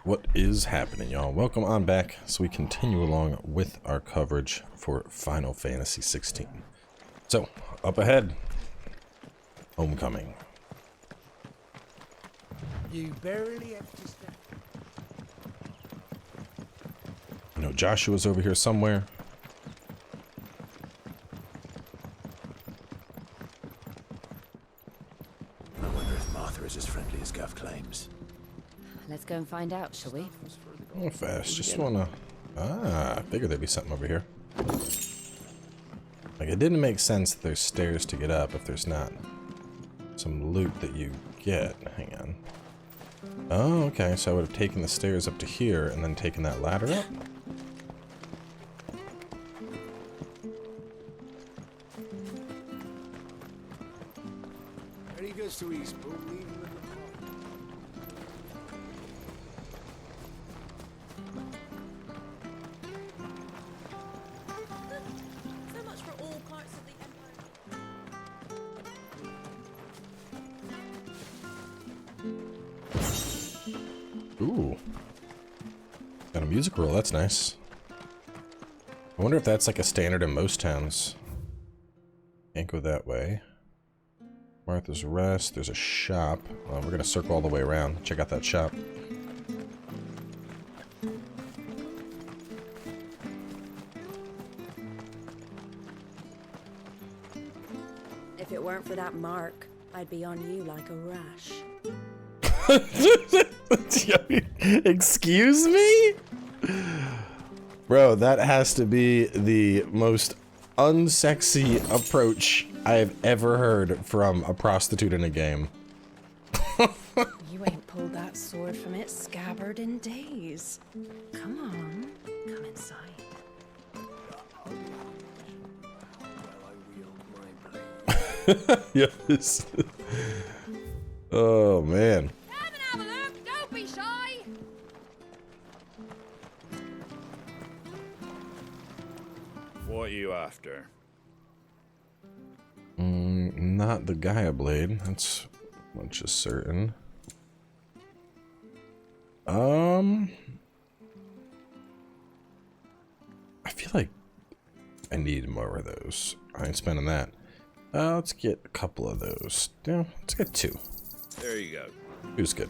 What is happening, y'all? Welcome on back so we continue along with our coverage for Final Fantasy XVI. So, up ahead, Homecoming. You barely have to step. I know Joshua's over here somewhere. I wonder if Martha is as friendly as Gav claims. Let's go and find out, shall we? Oh, fast. Just wanna... I figured there'd be something over here. Like, it didn't make sense that there's stairs to get up if there's not some loot that you get. Hang on. Oh, okay. So I would have taken the stairs up to here and then taken that ladder up? There he goes to East, but we'll leave him in the So much for all parts of the Empire. Ooh. Got a music roll, that's nice. I wonder if that's like a standard in most towns. Can't go that way. Martha's Rest, there's a shop. We're gonna circle all the way around. Check out that shop. If it weren't for that mark, I'd be on you like a rash. Excuse me? Bro, that has to be the most unsexy approach I have ever heard from a prostitute in a game. You ain't pulled that sword from its scabbard in days. Come on, come inside. Yes. Oh, man. Come and have a look, don't be shy! What are you after? Not the Gaia Blade. That's much is certain. I feel like I need more of those. I ain't spending that. Let's get a couple of those. Yeah, let's get two. There you go. Two's good.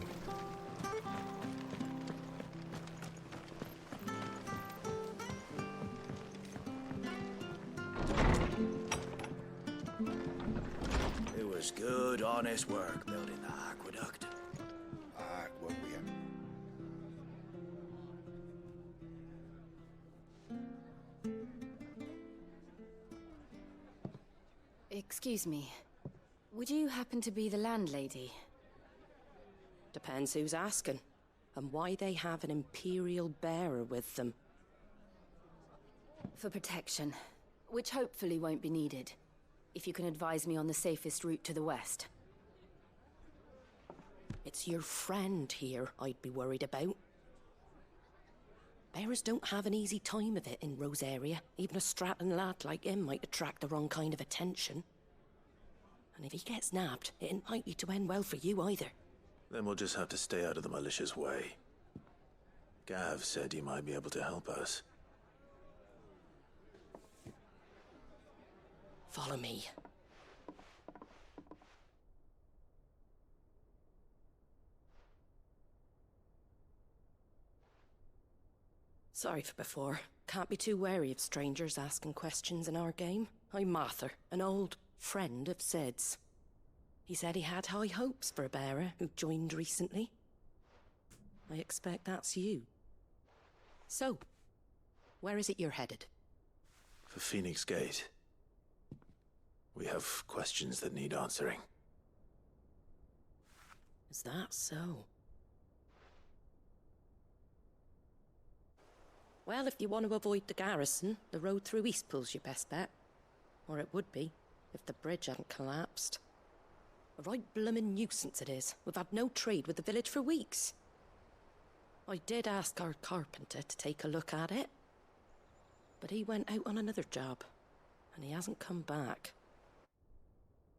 It was good, honest work building the aqueduct. What we have. Excuse me. Would you happen to be the landlady? Depends who's asking, and why they have an Imperial bearer with them. For protection, which hopefully won't be needed. If you can advise me on the safest route to the west. It's your friend here I'd be worried about. Bearers don't have an easy time of it in Rosaria. Even a Stratton lad like him might attract the wrong kind of attention. And if he gets nabbed, it ain't likely to end well for you either. Then we'll just have to stay out of the malicious way. Gav said he might be able to help us. Follow me. Sorry for before. Can't be too wary of strangers asking questions in our game. I'm Martha, an old friend of Sid's. He said he had high hopes for a bearer who joined recently. I expect that's you. So, where is it you're headed? For Phoenix Gate. We have questions that need answering. Is that so? Well, if you want to avoid the garrison, the road through Eastpool's your best bet. Or it would be, if the bridge hadn't collapsed. A right bloomin' nuisance it is. We've had no trade with the village for weeks. I did ask our carpenter to take a look at it. But he went out on another job, and he hasn't come back.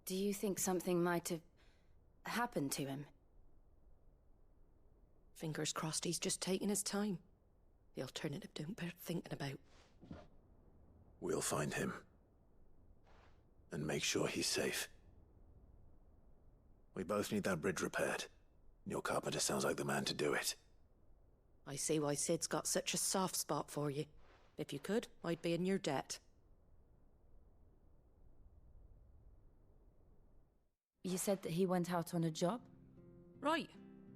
Do you think something might have happened to him? Fingers crossed he's just taking his time. The alternative don't bear thinking about. We'll find him. And make sure he's safe. We both need that bridge repaired. Your carpenter sounds like the man to do it. I see why Sid's got such a soft spot for you. If you could, I'd be in your debt. You said that he went out on a job? Right.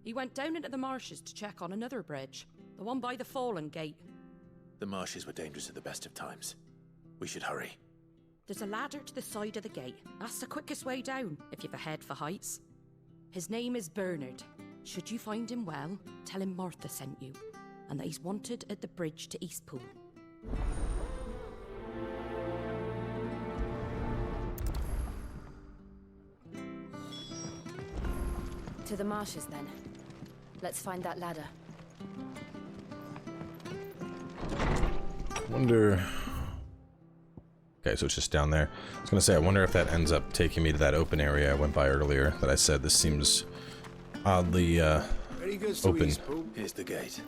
He went down into the marshes to check on another bridge. The one by the Fallen Gate. The marshes were dangerous at the best of times. We should hurry. There's a ladder to the side of the gate. That's the quickest way down, if you've a head for heights. His name is Bernard. Should you find him well, tell him Martha sent you, and that he's wanted at the bridge to Eastpool. To the marshes, then. Let's find that ladder. Wonder... Okay, so it's just down there. I was gonna say, I wonder if that ends up taking me to that open area I went by earlier that I said this seems oddly, open. Here's the gate.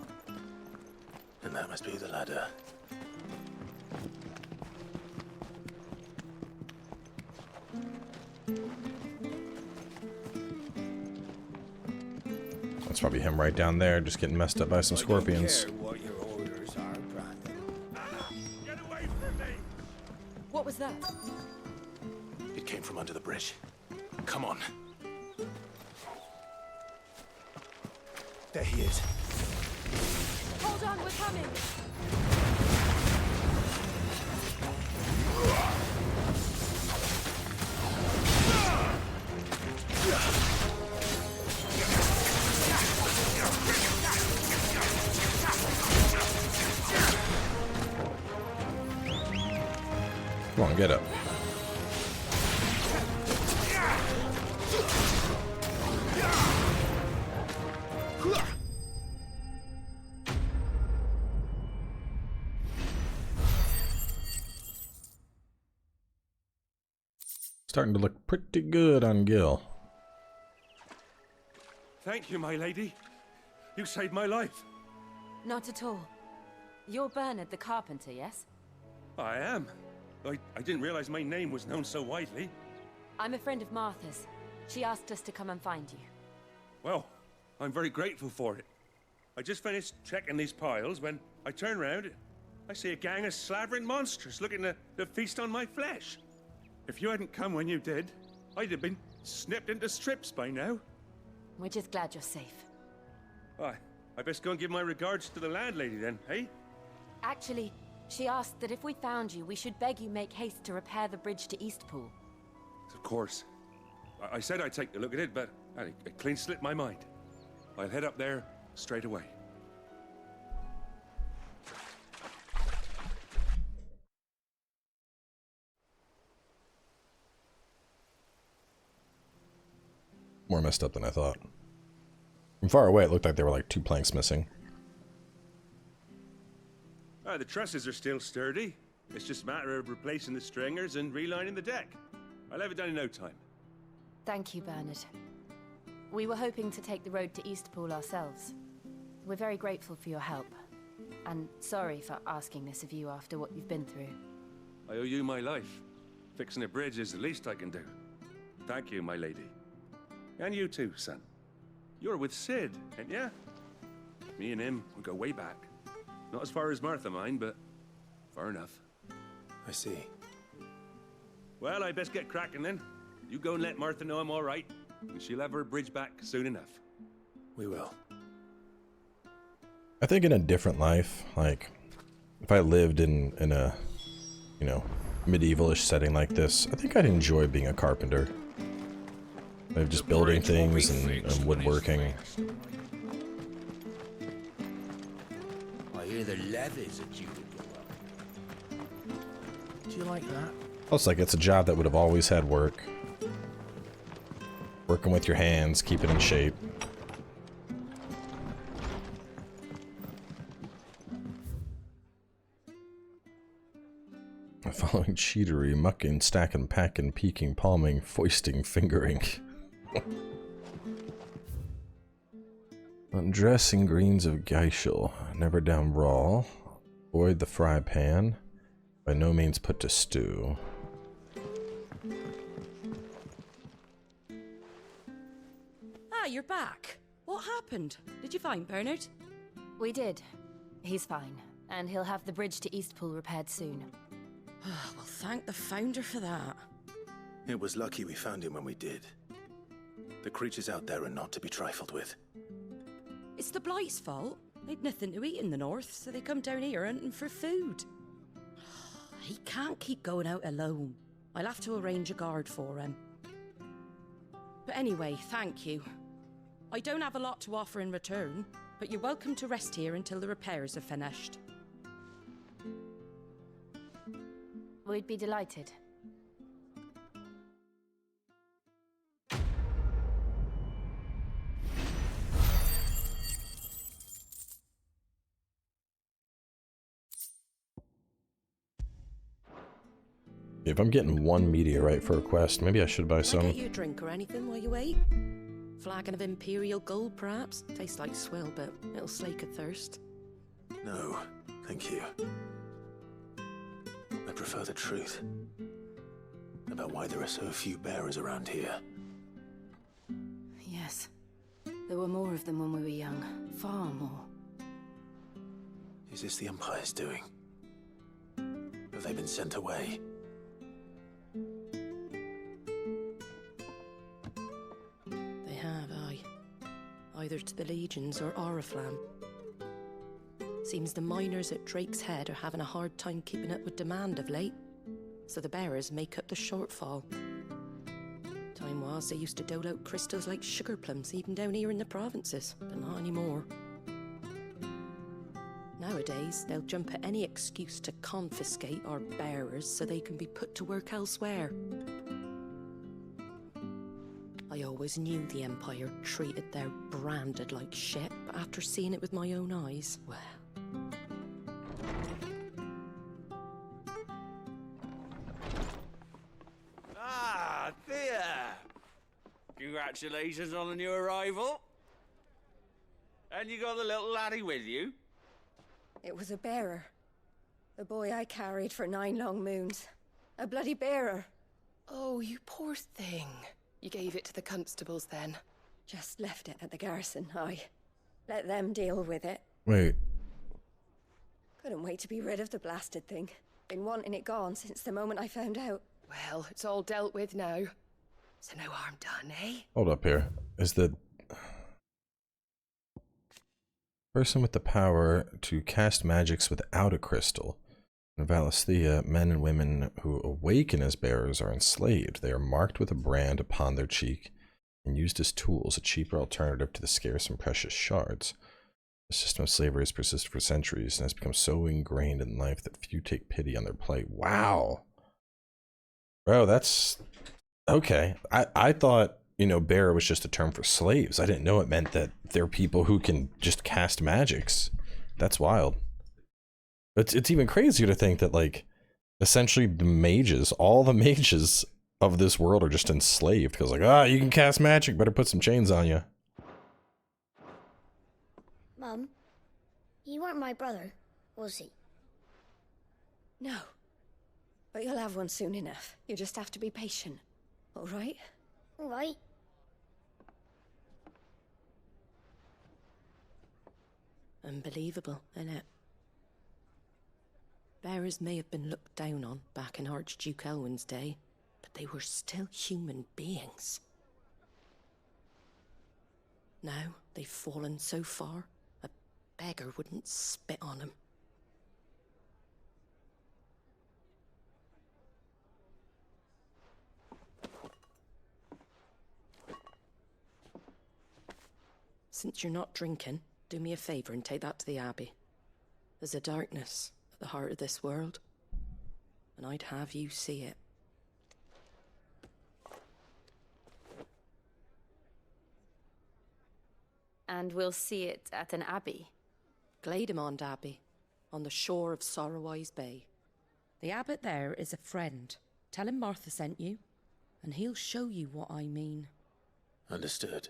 And that must be the ladder. That's probably him right down there, just getting messed up by some scorpions. What your orders are, Brandon. Get away from me! What was that? It came from under the bridge. Come on. There he is. Hold on, we're coming! Come on, get up. Starting to look pretty good on Gil. Thank you, my lady. You saved my life. Not at all. You're Bernard the carpenter, yes? I am. I didn't realize my name was known so widely. I'm a friend of Martha's. She asked us to come and find you. Well, I'm very grateful for it. I just finished checking these piles when I turn around. I see a gang of slavering monsters looking to feast on my flesh. If you hadn't come when you did, I'd have been snipped into strips by now. We're just glad you're safe. I best go and give my regards to the landlady then, eh? Actually, she asked that if we found you, we should beg you make haste to repair the bridge to Eastpool. Of course. I said I'd take a look at it, but it clean slipped my mind. I'll head up there straight away. More messed up than I thought. From far away, it looked like there were like 2 planks missing. The trusses are still sturdy. It's just a matter of replacing the stringers and relining the deck. I'll have it done in no time. Thank you, Bernard. We were hoping to take the road to Eastpool ourselves. We're very grateful for your help. And sorry for asking this of you after what you've been through. I owe you my life. Fixing a bridge is the least I can do. Thank you, my lady. And you too, son. You're with Sid, ain't ya? Me and him, we go way back. Not as far as Martha, mind, but far enough. I see. Well, I best get cracking then. You go and let Martha know I'm all right, and she'll have her bridge back soon enough. We will. I think in a different life, like, if I lived in a, you know, medievalish setting like this, I think I'd enjoy being a carpenter. Like just building things and woodworking. I hear the levies are due to go up. Do you like that? Plus, like, it's a job that would have always had work. Working with your hands, keep it in shape. Following cheatery, mucking, stacking, packing, peeking, palming, foisting, fingering. Undressing greens of Geishel. Never down raw. Avoid the fry pan. By no means put to stew. Ah, you're back. What happened? Did you find Bernard? We did. He's fine, and he'll have the bridge to Eastpool repaired soon. Well, thank the Founder for that. It was lucky we found him when we did. The creatures out there are not to be trifled with. It's the Blight's fault. They'd nothing to eat in the north, so they come down here hunting for food. He can't keep going out alone. I'll have to arrange a guard for him. But anyway, thank you. I don't have a lot to offer in return, but you're welcome to rest here until the repairs are finished. We'd be delighted. If I'm getting one meteorite for a quest, maybe I should buy Can I some. get you a drink or anything while you wait? Flagon of Imperial Gold, perhaps? Tastes like swill, but it'll slake a thirst. No, thank you. I prefer the truth. About why there are so few bearers around here. Yes. There were more of them when we were young. Far more. Is this the Empire's doing? Have they been sent away? They have, aye. Either to the Legions or Oriflamme. Seems the miners at Drake's Head are having a hard time keeping up with demand of late, so the bearers make up the shortfall. Time was they used to dole out crystals like sugar plums even down here in the provinces, but not anymore. Nowadays, they'll jump at any excuse to confiscate our bearers so they can be put to work elsewhere. I always knew the Empire treated their branded like shit, but after seeing it with my own eyes, well... Ah, Thea! Congratulations on the new arrival. And you got the little laddie with you? It was a bearer. The boy I carried for 9 long moons. A bloody bearer. Oh, you poor thing. You gave it to the constables then? Just left it at the garrison, aye. Let them deal with it. Wait. Couldn't wait to be rid of the blasted thing. Been wanting it gone since the moment I found out. Well, it's all dealt with now. So no harm done, eh? Hold up here. Is the person with the power to cast magics without a crystal. In Valisthea, men and women who awaken as bearers are enslaved. They are marked with a brand upon their cheek and used as tools, a cheaper alternative to the scarce and precious shards. The system of slavery has persisted for centuries and has become so ingrained in life that few take pity on their plight. Wow. Bro, that's... okay. I thought, you know, bearer was just a term for slaves. I didn't know it meant that they're people who can just cast magics. That's wild. It's even crazier to think that, like, essentially the mages, all the mages of this world are just enslaved. Because, like, you can cast magic, better put some chains on you. Mum, you weren't my brother, was he? No. But you'll have one soon enough. You just have to be patient. All right? All right. Unbelievable, innit? Bearers may have been looked down on back in Archduke Elwin's day, but they were still human beings. Now they've fallen so far, a beggar wouldn't spit on them. Since you're not drinking, do me a favour and take that to the abbey. There's a darkness at the heart of this world, and I'd have you see it. And we'll see it at an abbey. Glademond Abbey, on the shore of Sorrowwise Bay. The abbot there is a friend. Tell him Martha sent you, and he'll show you what I mean. Understood.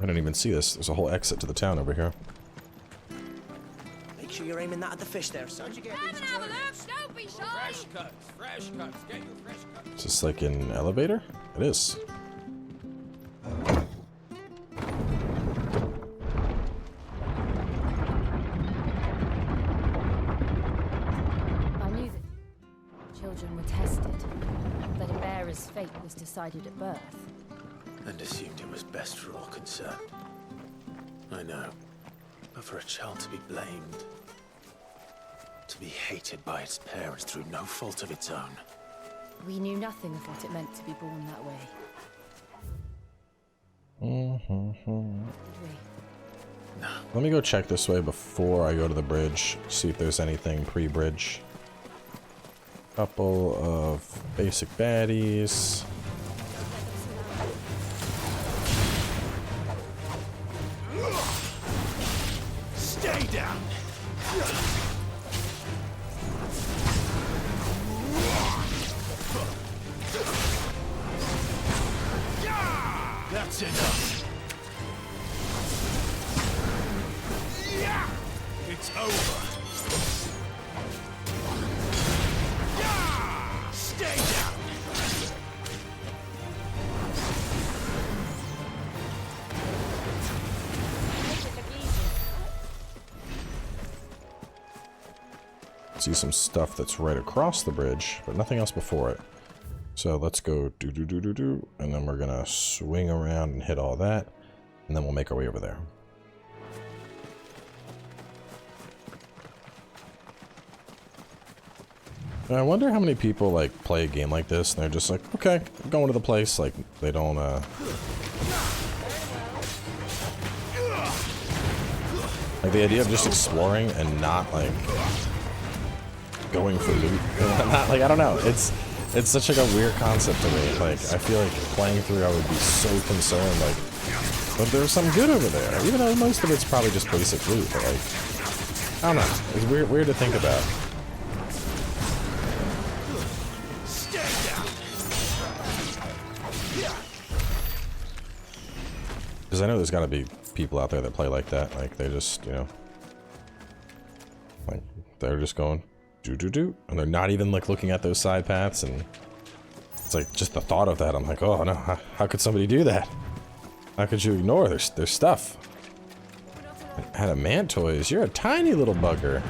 I didn't even see this. There's a whole exit to the town over here. Make sure you're aiming that at the fish there, son. Come and have a look, don't be shy! Fresh cuts, get your fresh cuts. Is this like an elevator? It is. I knew that children were tested, that a bearer's fate was decided at birth. And assumed it was best for all concerned. I know. But for a child to be blamed, to be hated by its parents through no fault of its own. We knew nothing of what it meant to be born that way. Did we? No. Let me go check this way before I go to the bridge. See if there's anything pre-bridge. Couple of basic baddies. Stay down. That's enough. It's over. Stay down. See some stuff that's right across the bridge, but nothing else before it. So let's go do, and then we're gonna swing around and hit all that, and then we'll make our way over there. And I wonder how many people like play a game like this and they're just like, okay, I'm going to the place. Like they don't like the idea of just exploring and not like going for loot and whatnot. Like I don't know, it's such like a weird concept to me. Like I feel like playing through I would be so concerned like, but there's some good over there, even though most of it's probably just basic loot. But like I don't know, it's weird to think about. Because I know there's got to be people out there that play like that. Like, they just, you know, like, they're just going, do. And they're not even, like, looking at those side paths. And it's like, just the thought of that, I'm like, oh, no, how could somebody do that? How could you ignore their stuff? Adamantoys, you're a tiny little bugger.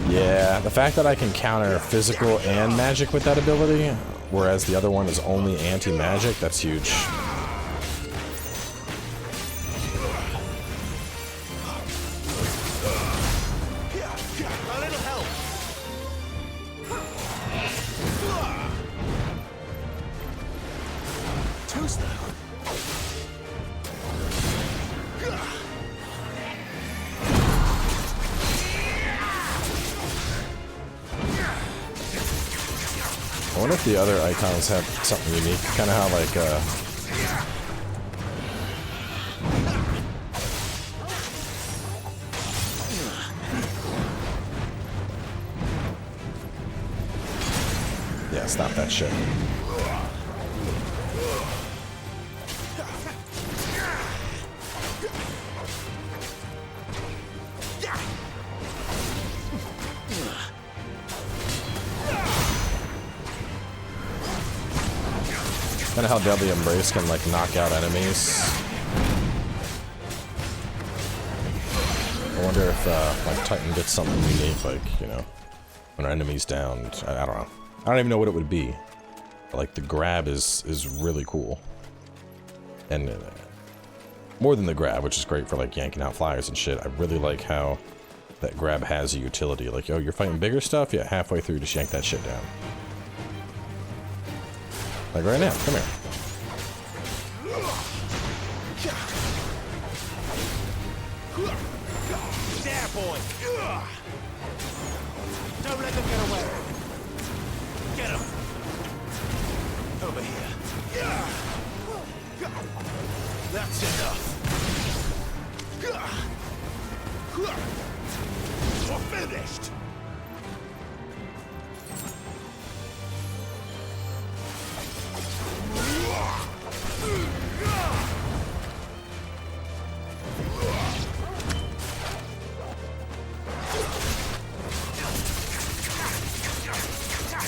Yeah, the fact that I can counter physical and magic with that ability, whereas the other one is only anti-magic, that's huge. I wonder if the other icons have something unique, kind of how like yeah, stop that shit. Kind of how Deadly Embrace can like knock out enemies. I wonder if like Titan gets something unique, like, you know, when an enemy's down. I don't know. I don't even know what it would be. But, like the grab is really cool, and more than the grab, which is great for like yanking out flyers and shit. I really like how that grab has a utility. Like, yo, you're fighting bigger stuff. Yeah, halfway through, just yank that shit down. Like right now. Come here. There, boy. Don't let them get away. Get him. Over here. That's enough. We're finished.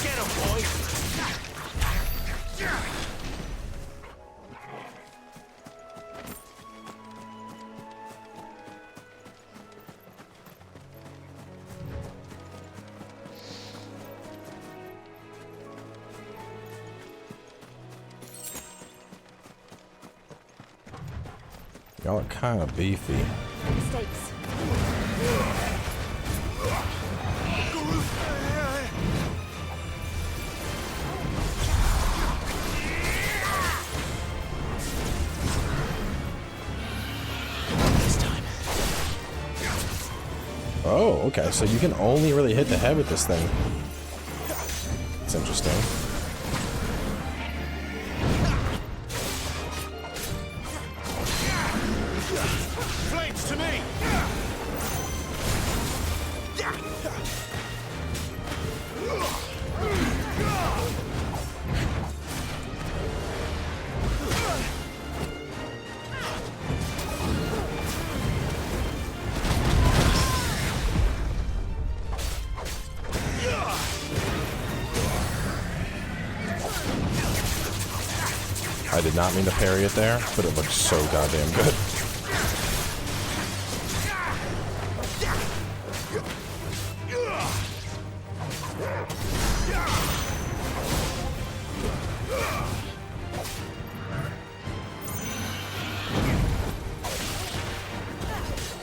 Get him, boy. Y'all are kind of beefy. Mistakes. This time. Oh, okay. So you can only really hit the head with this thing. That's interesting. Flames to me. I did not mean to parry it there, but it looks so goddamn good.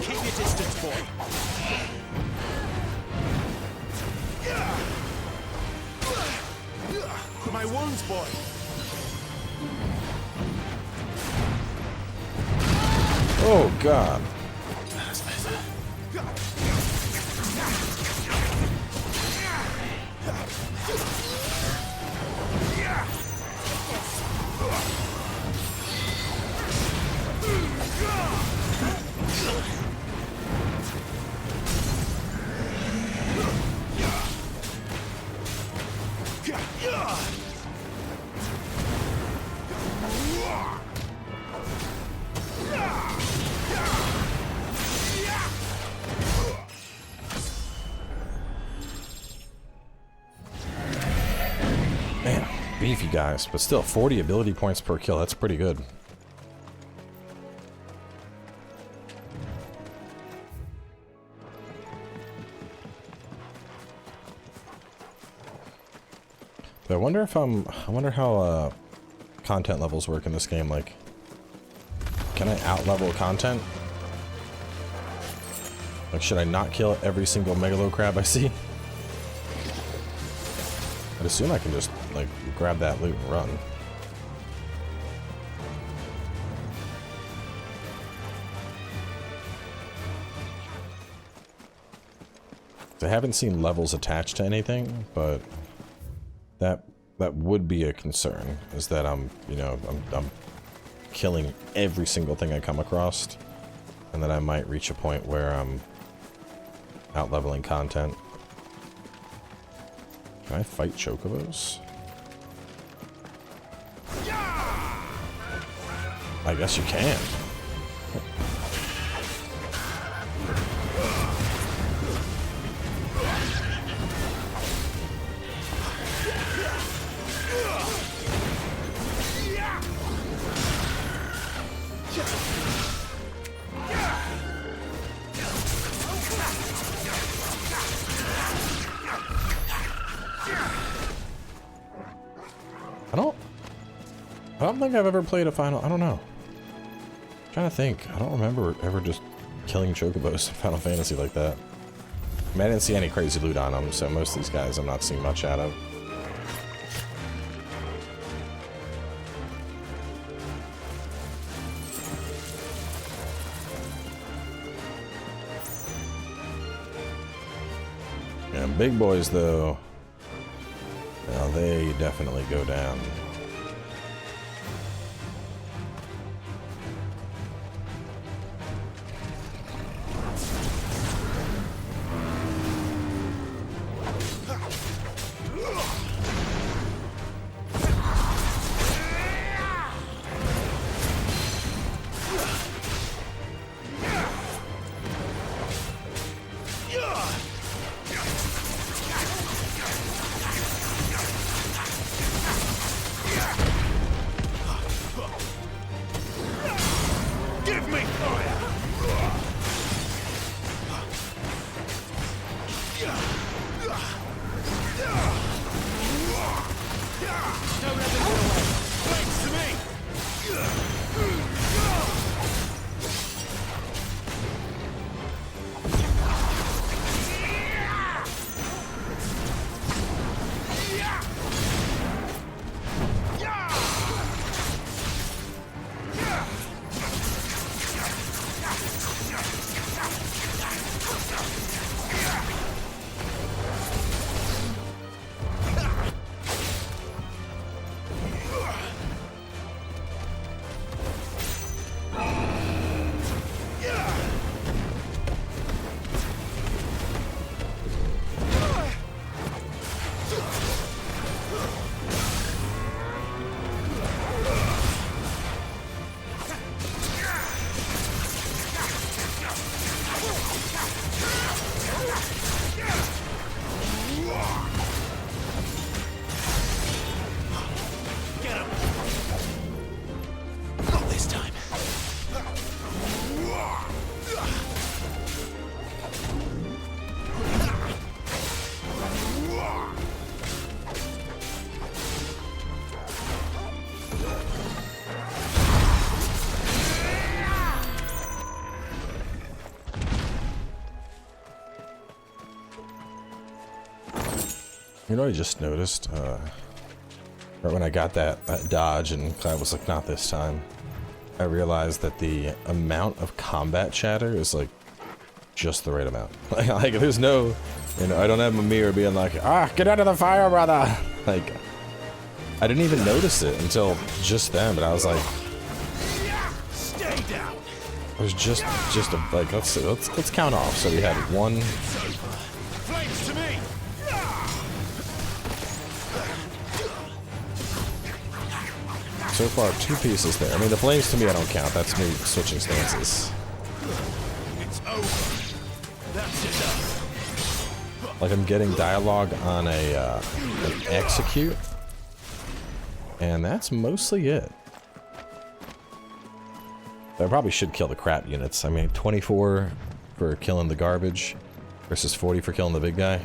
Keep your distance, boy. For my wounds, boy. Oh god. That's better. Man, beefy guys, but still 40 ability points per kill. That's pretty good. But I wonder if I wonder how content levels work in this game. Like, can I out-level content? Like, should I not kill every single megalo crab I see? I'd assume I can just, like, grab that loot and run. I haven't seen levels attached to anything, but that would be a concern, is that I'm killing every single thing I come across, and that I might reach a point where I'm out-leveling content. Can I fight chocobos? I guess you can. I don't think I've ever played a final. I don't know. I'm trying to think. I don't remember ever just killing chocobos in Final Fantasy like that. I mean, I didn't see any crazy loot on them, so most of these guys I'm not seeing much out of. And big boys, though, now they definitely go down. You know what I just noticed? Right when I got that dodge and Clive was like, not this time, I realized that the amount of combat chatter is like just the right amount. Like there's no, you know, I don't have Mimir being like, get out of the fire, brother! Like, I didn't even notice it until just then, but I was like, Stay down. it was just a, like, let's count off. So we had one. Flames to me. So far, 2 pieces there. I mean, the flames to me I don't count. That's me switching stances. It's over. That's enough. Like I'm getting dialogue on an execute, and that's mostly it. I probably should kill the crap units. I mean, 24 for killing the garbage versus 40 for killing the big guy.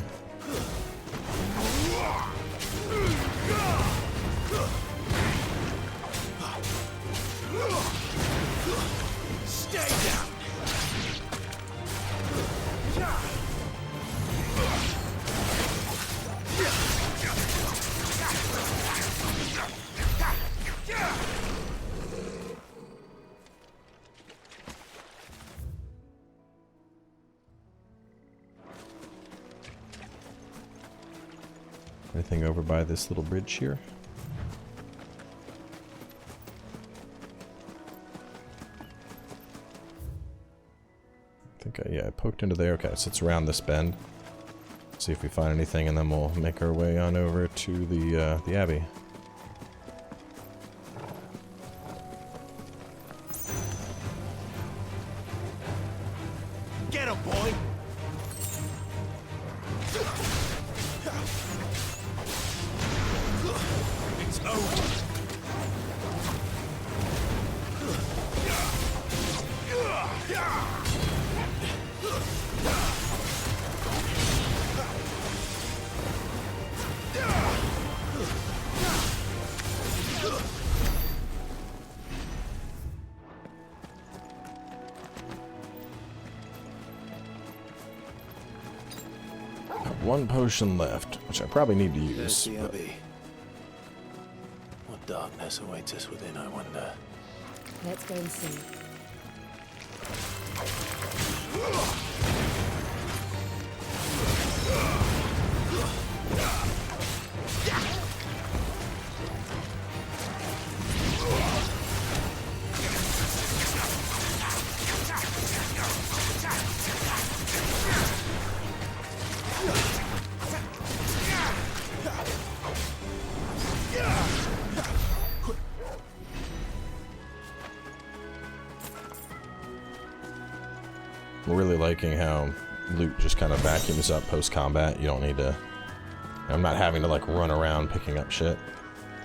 Anything over by this little bridge here? I think I poked into there. Okay, so it's around this bend. See if we find anything, and then we'll make our way on over to the abbey. Get him, boy. It's over. One potion left, which I probably need to There's use. the abbey. What darkness awaits us within, I wonder. Let's go and see. I'm really liking how loot just kind of vacuums up post-combat. You don't need to... I'm not having to, like, run around picking up shit.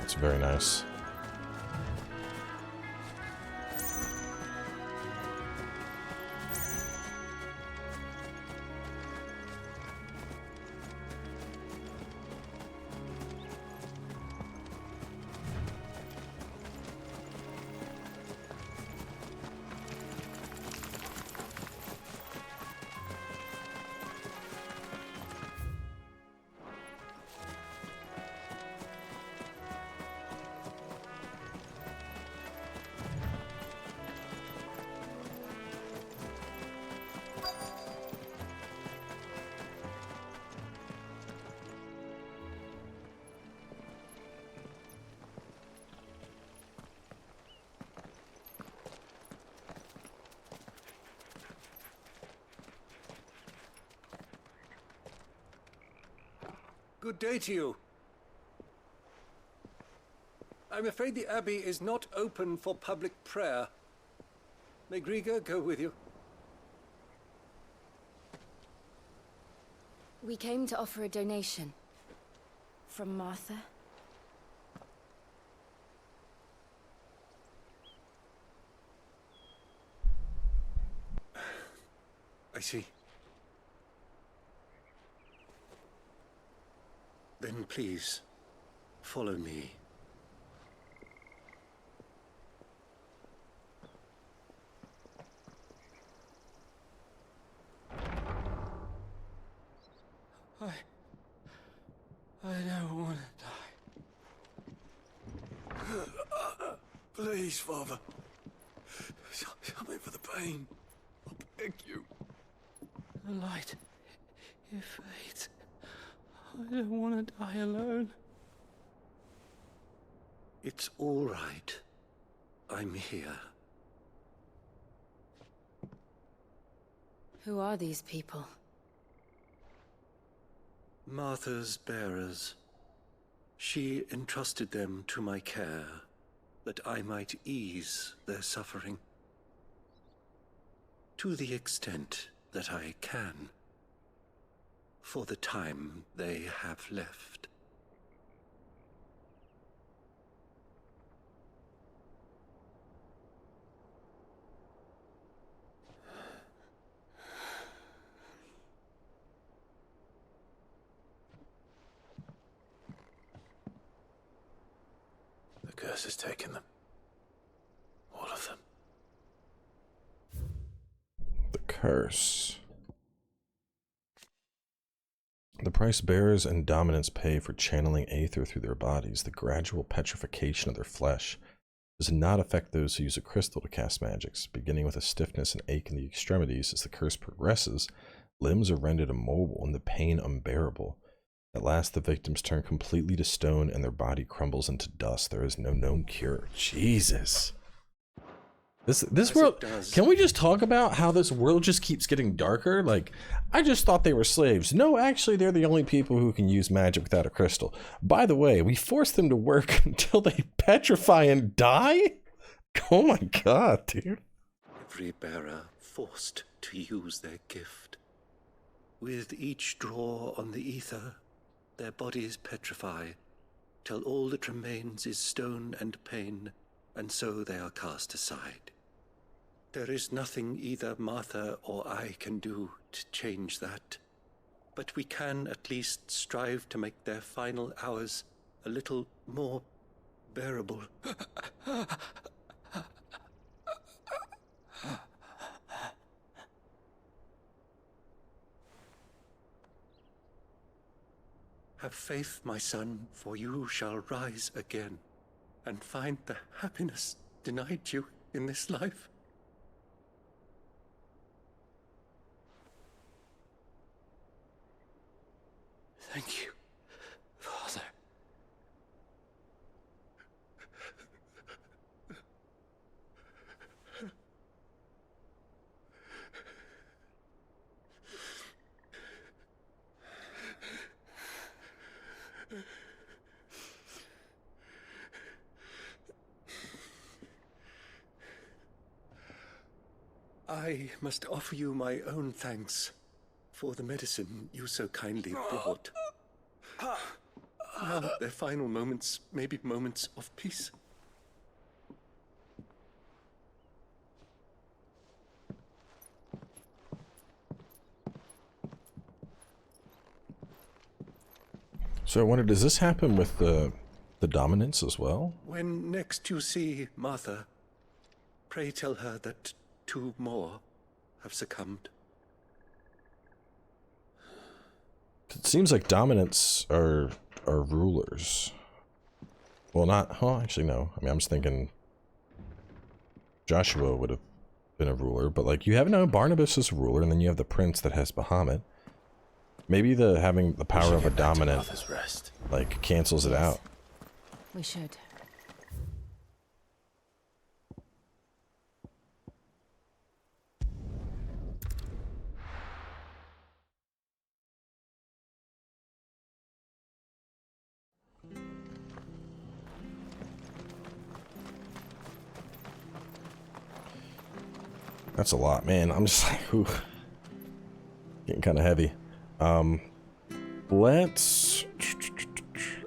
It's very nice. Good day to you. I'm afraid the abbey is not open for public prayer. May Griga go with you? We came to offer a donation. From Martha. I see. Then please, follow me. I don't want to die. Please, Father. Something for the pain. I beg you. The light, it fades. I don't want to die alone. It's all right. I'm here. Who are these people? Martha's bearers. She entrusted them to my care, that I might ease their suffering. To the extent that I can. For the time they have left. The curse has taken them. All of them. The curse. The price bearers and dominants pay for channeling aether through their bodies, the gradual petrification of their flesh, does not affect those who use a crystal to cast magics. Beginning with a stiffness and ache in the extremities, as the curse progresses, limbs are rendered immobile and the pain unbearable. At last, the victims turn completely to stone and their body crumbles into dust. There is no known cure. Jesus. This world, can we just talk about how this world just keeps getting darker? Like, I just thought they were slaves. No, actually, they're the only people who can use magic without a crystal. By the way, we force them to work until they petrify and die? Oh my god, dude. Every bearer forced to use their gift. With each draw on the ether, their bodies petrify, till all that remains is stone and pain, and so they are cast aside. There is nothing either Martha or I can do to change that, but we can at least strive to make their final hours a little more bearable. Have faith, my son, for you shall rise again and find the happiness denied you in this life. Thank you, Father. I must offer you my own thanks for the medicine you so kindly brought. Now their final moments may be moments of peace. So I wonder, does this happen with the dominance as well? When next you see Martha, pray tell her that 2 more have succumbed. It seems like dominants are rulers. Well, not... Oh, actually, no. I mean, I'm just thinking Joshua would have been a ruler, but, like, you have now Barnabas as a ruler, and then you have the prince that has Bahamut. Maybe having the power of a dominant, like, cancels it out. We should. That's a lot, man. I'm just like, ooh. Getting kind of heavy. Let's...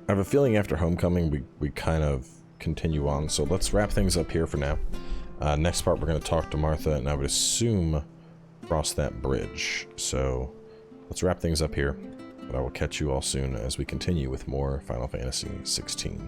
I have a feeling after Homecoming we kind of continue on, so let's wrap things up here for now. Next part we're going to talk to Martha, and I would assume cross that bridge. So let's wrap things up here, but I will catch you all soon as we continue with more Final Fantasy XVI.